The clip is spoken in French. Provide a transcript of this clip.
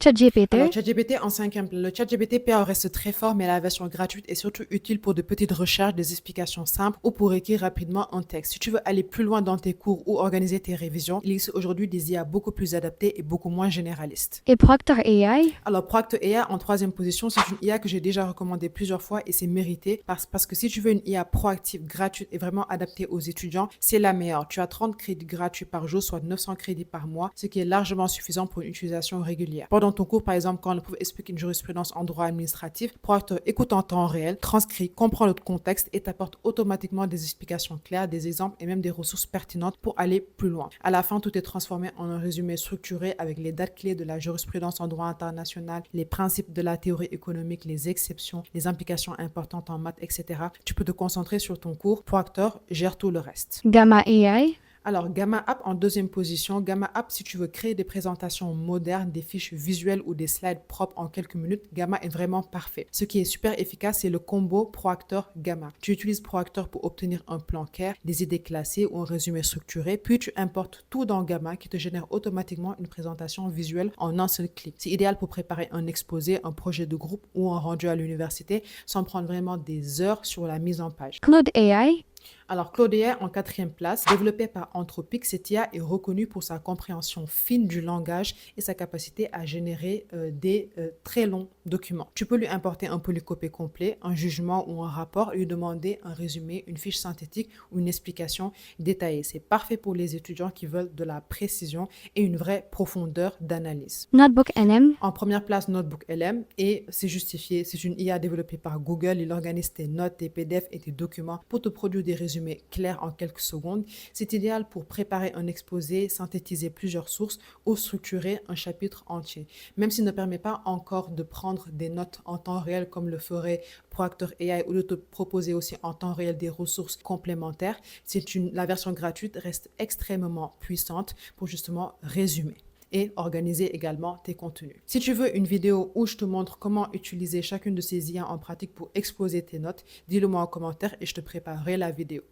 ChatGPT? Alors, ChatGPT en cinquième, le ChatGPT PA reste très fort, mais la version gratuite est surtout utile pour de petites recherches, des explications simples ou pour écrire rapidement un texte. Si tu veux aller plus loin dans tes cours ou organiser tes révisions, il existe aujourd'hui des IA beaucoup plus adaptées et beaucoup moins généralistes. Et Proctor AI? Alors, Proct AI en troisième position, c'est une IA que j'ai déjà recommandée plusieurs fois et c'est mérité parce que si tu veux une IA proactive, gratuite et vraiment adaptée aux étudiants, c'est la meilleure. Tu as 30 crédits gratuits par jour, soit 900 crédits par mois, ce qui est largement suffisant pour une utilisation régulière. Pendant ton cours, par exemple, quand le prof explique une jurisprudence en droit administratif, Proct écoute en temps réel, transcrit, comprend le contexte et t'apporte automatiquement des explications claires, des exemples et même des ressources pertinentes pour aller plus loin. À la fin, tout est transformé en un résumé structuré avec les dates clés de la jurisprudence en droit international, les principes de la théorie économique, les exceptions, les implications importantes en maths, etc. Tu peux te concentrer sur ton cours. Proctor gère tout le reste. Gamma AI? Alors, Gamma App en deuxième position. Gamma App, si tu veux créer des présentations modernes, des fiches visuelles ou des slides propres en quelques minutes, Gamma est vraiment parfait. Ce qui est super efficace, c'est le combo Proactor Gamma. Tu utilises Proactor pour obtenir un plan clair, des idées classées ou un résumé structuré, puis tu importes tout dans Gamma qui te génère automatiquement une présentation visuelle en un seul clic. C'est idéal pour préparer un exposé, un projet de groupe ou un rendu à l'université sans prendre vraiment des heures sur la mise en page. Claude AI? Alors, Claude AI en quatrième place, développé par Anthropic, cette IA est reconnue pour sa compréhension fine du langage et sa capacité à générer des très longs documents. Tu peux lui importer un polycopé complet, un jugement ou un rapport, lui demander un résumé, une fiche synthétique ou une explication détaillée. C'est parfait pour les étudiants qui veulent de la précision et une vraie profondeur d'analyse. Notebook NM? En première place, Notebook LM, et c'est justifié, c'est une IA développée par Google. Il organise tes notes, tes PDF et tes documents pour te produire des résumés clairs en quelques secondes. C'est idéal pour préparer un exposé, synthétiser plusieurs sources ou structurer un chapitre entier. Même s'il ne permet pas encore de prendre des notes en temps réel comme le ferait Proctor AI ou de te proposer aussi en temps réel des ressources complémentaires, la version gratuite reste extrêmement puissante pour justement résumer et organiser également tes contenus. Si tu veux une vidéo où je te montre comment utiliser chacune de ces IA en pratique pour exposer tes notes, dis-le moi en commentaire et je te préparerai la vidéo.